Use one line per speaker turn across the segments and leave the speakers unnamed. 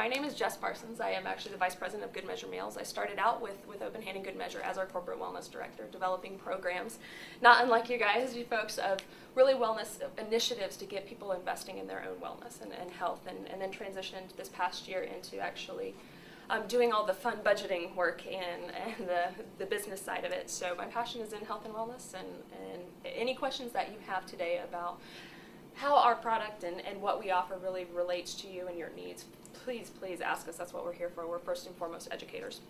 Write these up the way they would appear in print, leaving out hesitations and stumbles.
My name is Jess Parsons. I am actually the Vice President of Good Measure Meals. I started out with Open Hand and Good Measure as our Corporate Wellness Director, developing programs, not unlike you guys, you folks, of really wellness initiatives to get people investing in their own wellness and health, and then transitioned this past year into actually doing all the fun budgeting work and the business side of it. So my passion is in health and wellness, and any questions that you have today about how our product and what we offer really relates to you and your needs, please ask us. That's what we're here for. We're first and foremost educators.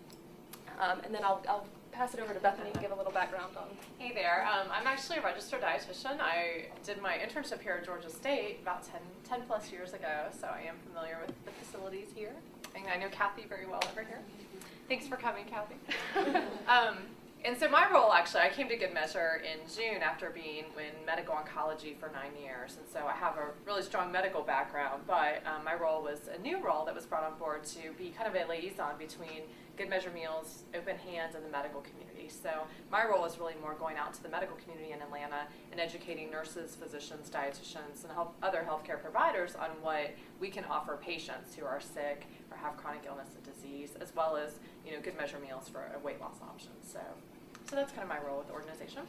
And then I'll pass it over to Bethany and give a little background on.
Hey there. I'm actually a registered dietitian. I did my internship here at Georgia State about 10 plus years ago, so I am familiar with the facilities here. And I know Kathy very well over here. Thanks for coming, Kathy. And so my role, actually, I came to Good Measure in June after being in medical oncology for 9 years. And so I have a really strong medical background, but my role was a new role that was brought on board to be kind of a liaison between Good Measure Meals, Open Hand, and the medical community. So my role is really more going out to the medical community in Atlanta and educating nurses, physicians, dietitians, and other healthcare providers on what we can offer patients who are sick or have chronic illness and disease, as well as, Good Measure Meals for a weight loss option. So that's kind of my role with the organization.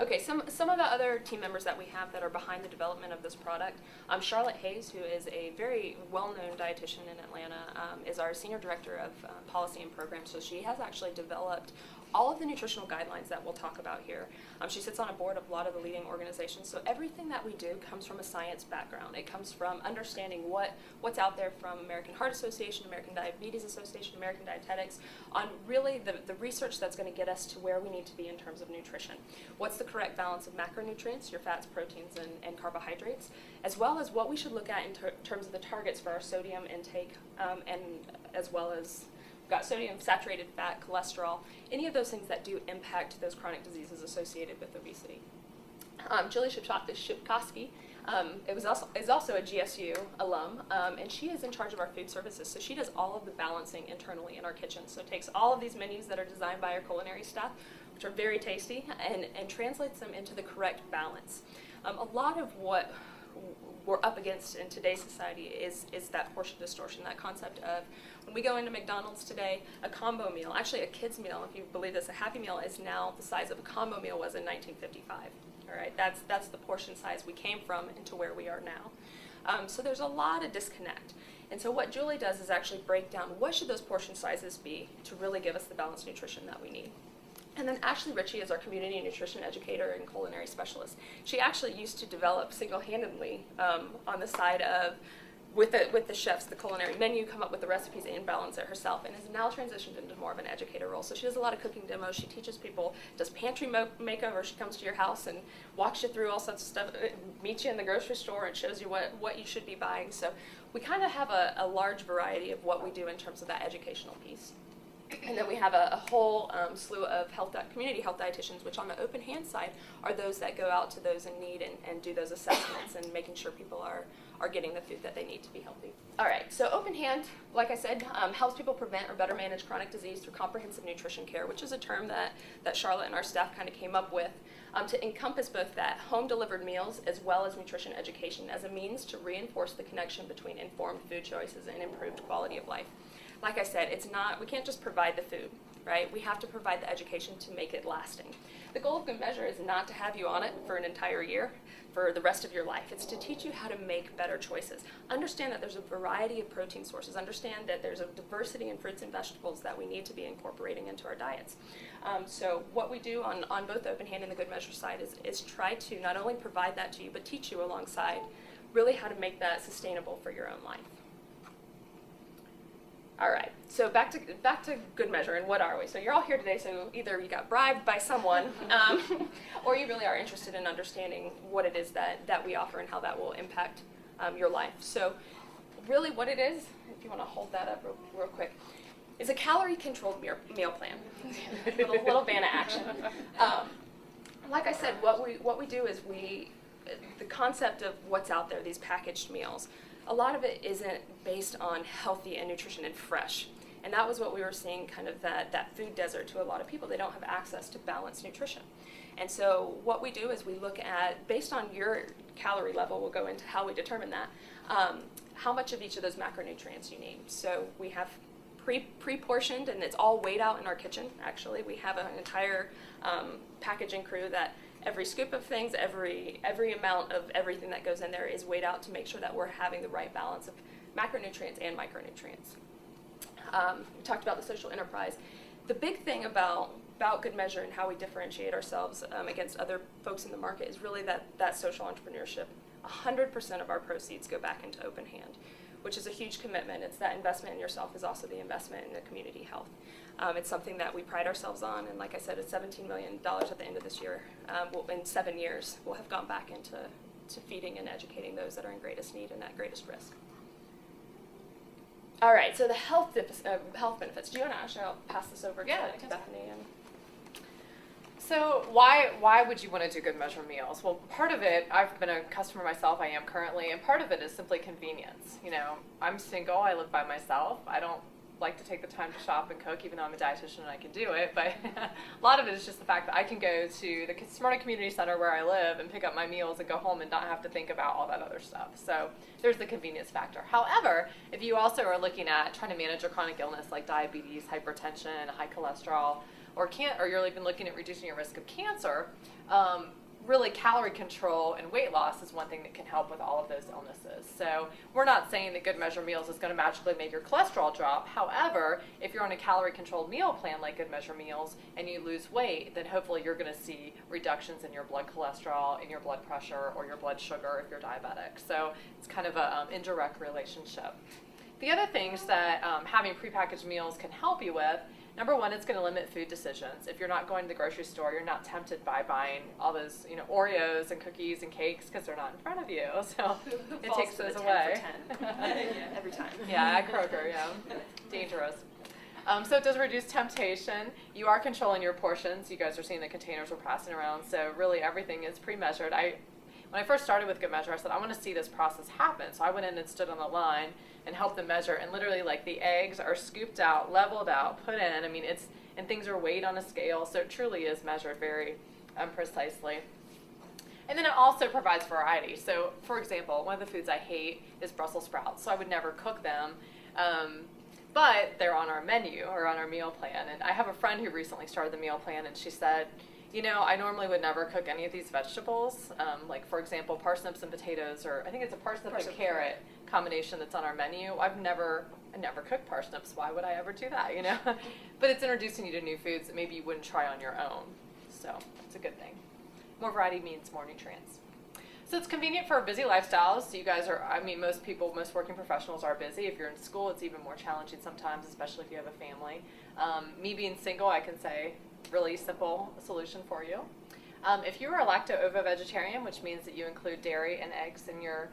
Okay, some of the other team members that we have that are behind the development of this product, Charlotte Hayes, who is a very well-known dietitian in Atlanta, is our Senior Director of Policy and Programs. So she has actually developed all of the nutritional guidelines that we'll talk about here. She sits on a board of a lot of the leading organizations, so everything that we do comes from a science background. It comes from understanding what's out there from American Heart Association, American Diabetes Association, American Dietetics, on really the research that's going to get us to where we need to be in terms of nutrition. What's the correct balance of macronutrients, your fats, proteins, and carbohydrates, as well as what we should look at in terms of the targets for our sodium intake, and as well as got sodium, saturated fat, cholesterol, any of those things that do impact those chronic diseases associated with obesity. Julie Shipkowski is also a GSU alum, and she is in charge of our food services. So she does all of the balancing internally in our kitchen. So takes all of these menus that are designed by our culinary staff, which are very tasty, and translates them into the correct balance. A lot of what we're up against in today's society is that portion distortion, that concept of when we go into McDonald's today, a combo meal, actually a kid's meal, if you believe this, a Happy Meal is now the size of a combo meal was in 1955. All right, that's the portion size we came from into where we are now. So there's a lot of disconnect. And so what Julie does is actually break down what should those portion sizes be to really give us the balanced nutrition that we need. And then Ashley Ritchie is our community nutrition educator and culinary specialist. She actually used to develop single-handedly on the side of, with the chefs, the culinary menu, come up with the recipes and balance it herself, and has now transitioned into more of an educator role. So she does a lot of cooking demos. She teaches people, does pantry makeover. She comes to your house and walks you through all sorts of stuff, meets you in the grocery store and shows you what you should be buying. So we kind of have a large variety of what we do in terms of that educational piece. And then we have a whole slew of community health dietitians, which on the Open Hand side are those that go out to those in need and do those assessments and making sure people are getting the food that they need to be healthy. All right, so Open Hand, like I said, helps people prevent or better manage chronic disease through comprehensive nutrition care, which is a term that Charlotte and our staff kind of came up with to encompass both that home-delivered meals as well as nutrition education as a means to reinforce the connection between informed food choices and improved quality of life. Like I said, we can't just provide the food, right? We have to provide the education to make it lasting. The goal of Good Measure is not to have you on it for an entire year, for the rest of your life. It's to teach you how to make better choices. Understand that there's a variety of protein sources. Understand that there's a diversity in fruits and vegetables that we need to be incorporating into our diets. So what we do on both Open Hand and the Good Measure side is try to not only provide that to you, but teach you alongside really how to make that sustainable for your own life. All right, so back to Good Measure, and what are we? So you're all here today, so either you got bribed by someone, or you really are interested in understanding what it is that we offer and how that will impact your life. So really what it is, if you want to hold that up real quick, is a calorie-controlled meal plan. little Vanna action. Like I said, what we do is the concept of what's out there, these packaged meals, a lot of it isn't based on healthy and nutrition and fresh. And that was what we were seeing, kind of that food desert to a lot of people. They don't have access to balanced nutrition. And so what we do is we look at, based on your calorie level, we'll go into how we determine that, how much of each of those macronutrients you need. So we have pre-portioned, and it's all weighed out in our kitchen, actually. We have an entire packaging crew that every scoop of things, every amount of everything that goes in there is weighed out to make sure that we're having the right balance of macronutrients and micronutrients. We talked about the social enterprise. The big thing about Good Measure and how we differentiate ourselves against other folks in the market is really that social entrepreneurship. 100% of our proceeds go back into Open Hand, which is a huge commitment. It's that investment in yourself is also the investment in the community health. It's something that we pride ourselves on, and like I said, it's $17 million at the end of this year. In 7 years, we'll have gone back into feeding and educating those that are in greatest need and at greatest risk. All right, so the health benefits. Do you want to actually, I'll pass this over to Bethany.
So why would you want to do Good Measure meals? Well, part of it, I've been a customer myself, I am currently, and part of it is simply convenience. You know, I'm single, I live by myself. I don't like to take the time to shop and cook, even though I'm a dietitian and I can do it, but a lot of it is just the fact that I can go to the Smyrna Community Center where I live and pick up my meals and go home and not have to think about all that other stuff. So there's the convenience factor. However, if you also are looking at trying to manage a chronic illness like diabetes, hypertension, high cholesterol, or you're even looking at reducing your risk of cancer, really calorie control and weight loss is one thing that can help with all of those illnesses. So we're not saying that Good Measure meals is going to magically make your cholesterol drop. However, if you're on a calorie controlled meal plan like Good Measure meals and you lose weight, then hopefully you're going to see reductions in your blood cholesterol, in your blood pressure, or your blood sugar if you're diabetic. So it's kind of an indirect relationship. The other things that having prepackaged meals can help you with, number one, it's going to limit food decisions. If you're not going to the grocery store, you're not tempted by buying all those, Oreos and cookies and cakes because they're not in front of you. So it takes those away.
10 for 10. Every time.
Yeah, at Kroger, yeah. Dangerous. So it does reduce temptation. You are controlling your portions. You guys are seeing the containers we're passing around. So really everything is pre-measured. When I first started with Good Measure, I said, I want to see this process happen. So I went in and stood on the line and helped them measure. And literally, like, the eggs are scooped out, leveled out, put in. I mean, and things are weighed on a scale. So it truly is measured very precisely. And then it also provides variety. So, for example, one of the foods I hate is Brussels sprouts. So I would never cook them. But they're on our menu or on our meal plan. And I have a friend who recently started the meal plan, and she said, I normally would never cook any of these vegetables, like, for example, parsnips and potatoes, or I think it's a parsnip and carrot combination that's on our menu. I never cooked parsnips. Why would I ever do that, But it's introducing you to new foods that maybe you wouldn't try on your own. So it's a good thing. More variety means more nutrients. So it's convenient for busy lifestyles. So you guys are, most working professionals are busy. If you're in school, it's even more challenging sometimes, especially if you have a family. Me being single, I can say, really simple solution for you. If you are a lacto-ovo vegetarian, which means that you include dairy and eggs in your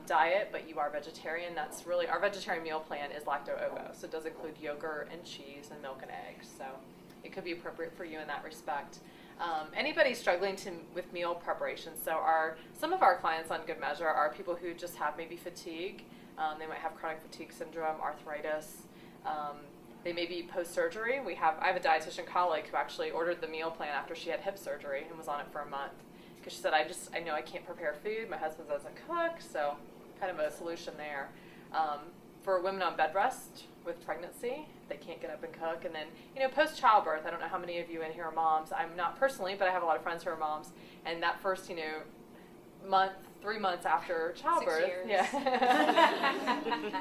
diet, but you are vegetarian, that's really, our vegetarian meal plan is lacto-ovo. So it does include yogurt and cheese and milk and eggs. So it could be appropriate for you in that respect. Anybody struggling with meal preparation, so some of our clients on Good Measure are people who just have maybe fatigue. They might have chronic fatigue syndrome, arthritis. They may be post-surgery. I have a dietitian colleague who actually ordered the meal plan after she had hip surgery and was on it for a month. Because she said, I know I can't prepare food. My husband doesn't cook, so kind of a solution there. For women on bed rest with pregnancy, they can't get up and cook. And then, post-childbirth, I don't know how many of you in here are moms. I'm not personally, but I have a lot of friends who are moms. And that first, 3 months after childbirth,
6 years.
Yeah,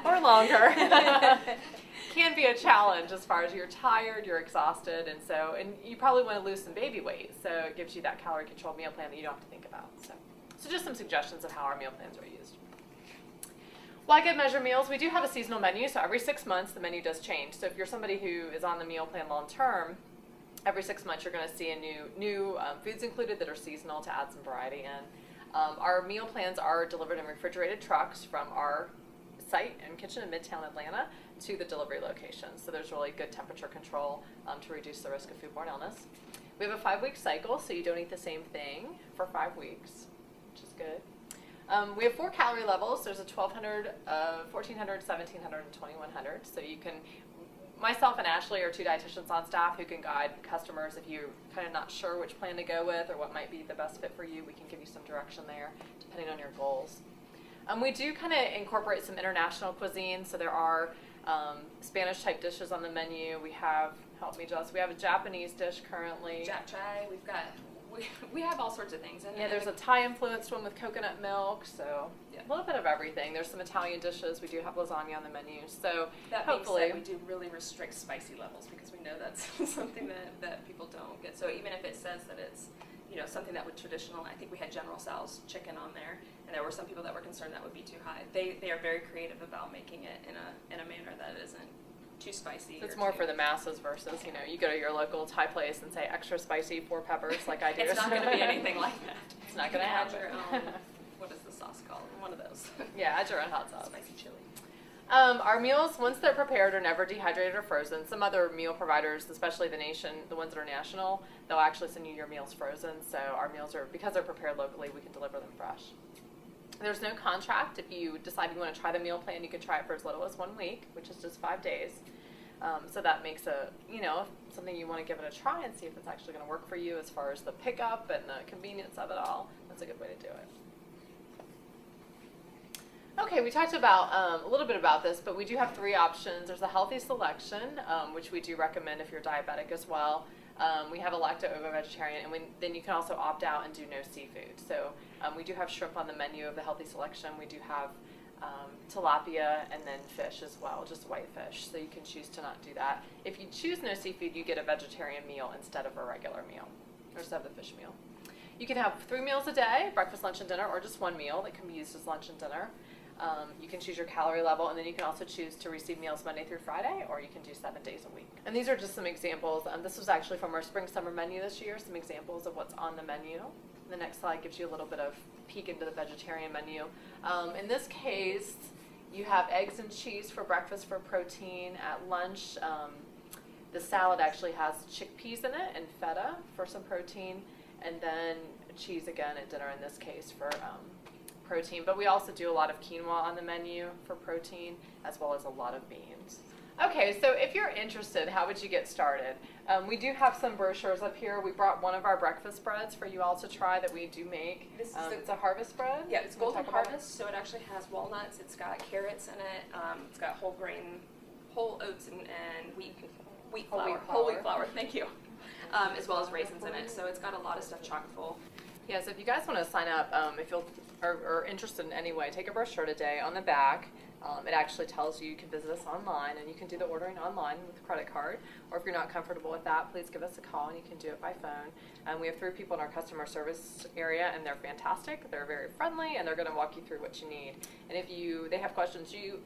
or longer, can be a challenge as far as you're tired, you're exhausted, and you probably want to lose some baby weight. So it gives you that calorie controlled meal plan that you don't have to think about. So just some suggestions of how our meal plans are used. Why Good Measure meals? We do have a seasonal menu, so every 6 months the menu does change. So if you're somebody who is on the meal plan long term, every 6 months you're going to see a new foods included that are seasonal to add some variety in. Our meal plans are delivered in refrigerated trucks from our site and kitchen in Midtown Atlanta to the delivery location. So there's really good temperature control to reduce the risk of foodborne illness. We have a 5-week cycle, so you don't eat the same thing for 5 weeks, which is good. We have 4 calorie levels. There's a 1200, 1400, 1700, and 2100. So you can, myself and Ashley are 2 dietitians on staff who can guide customers if you're kind of not sure which plan to go with or what might be the best fit for you. We can give you some direction there depending on your goals. We do kind of incorporate some international cuisine, so there are Spanish type dishes on the menu. We have, help me Jess, we have a Japanese dish currently.
Japchae, we have all sorts of things. And
yeah, there's a Thai influenced one with coconut milk, so
yeah.
A little bit of everything. There's some Italian dishes. We do have lasagna on the menu, so
that
hopefully
being said, we do really restrict spicy levels because we know that's something that people don't get. So even if it says that it's something that would traditional, I think we had General Tso's chicken on there, and there were some people that were concerned that would be too high. They are very creative about making it in a manner that isn't too spicy.
It's more for the masses versus, you go to your local Thai place and say extra spicy 4 peppers like I do.
It's not going to be anything like that.
It's not going to
add
happen.
your own, what is the sauce called? One of those.
Yeah, add your own hot sauce.
Spicy chili.
Our meals, once they're prepared, are never dehydrated or frozen. Some other meal providers, especially the ones that are national, they'll actually send you your meals frozen. So our meals are, because they're prepared locally, we can deliver them fresh. There's no contract. If you decide you want to try the meal plan, you can try it for as little as 1 week, which is just 5 days. So that makes something you want to give it a try and see if it's actually going to work for you as far as the pickup and the convenience of it all. That's a good way to do it. Okay, we talked about a little bit about this, but we do have 3 options. There's a healthy selection, which we do recommend if you're diabetic as well. We have a lacto-ovo vegetarian, and then you can also opt out and do no seafood. So we do have shrimp on the menu of the healthy selection. We do have tilapia and then fish as well, just white fish. So you can choose to not do that. If you choose no seafood, you get a vegetarian meal instead of a regular meal, or instead of the fish meal. You can have 3 meals a day, breakfast, lunch, and dinner, or just 1 meal that can be used as lunch and dinner. You can choose your calorie level, and then you can also choose to receive meals Monday through Friday, or you can do 7 days a week. And these are just some examples. This was actually from our spring-summer menu this year, some examples of what's on the menu. The next slide gives you a little bit of peek into the vegetarian menu. In this case, you have eggs and cheese for breakfast for protein. At lunch, the salad actually has chickpeas in it and feta for some protein, and then cheese again at dinner in this case for protein. But we also do a lot of quinoa on the menu for protein, as well as a lot of beans. Okay, so if you're interested, how would you get started? We do have some brochures up here. We brought one of our breakfast breads for you all to try that we do make.
This is
it's a harvest bread.
Yeah, it's
We'll
Golden
talk about
Harvest, so it actually has walnuts. It's got carrots in it. It's got whole oats and wheat flour. Whole wheat flour. Thank you. As well as raisins in it. So it's got a lot of stuff chock full.
Yeah, so if you guys want to sign up, if you are interested in any way, take a brochure today. On the back, it actually tells you can visit us online, and you can do the ordering online with a credit card. Or if you're not comfortable with that, please give us a call, and you can do it by phone. We have 3 people in our customer service area, and they're fantastic. They're very friendly, and they're going to walk you through what you need. And if they have questions you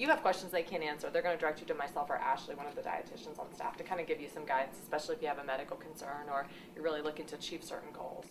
have questions they can't answer, they're going to direct you to myself or Ashley, one of the dietitians on staff, to kind of give you some guidance, especially if you have a medical concern or you're really looking to achieve certain goals.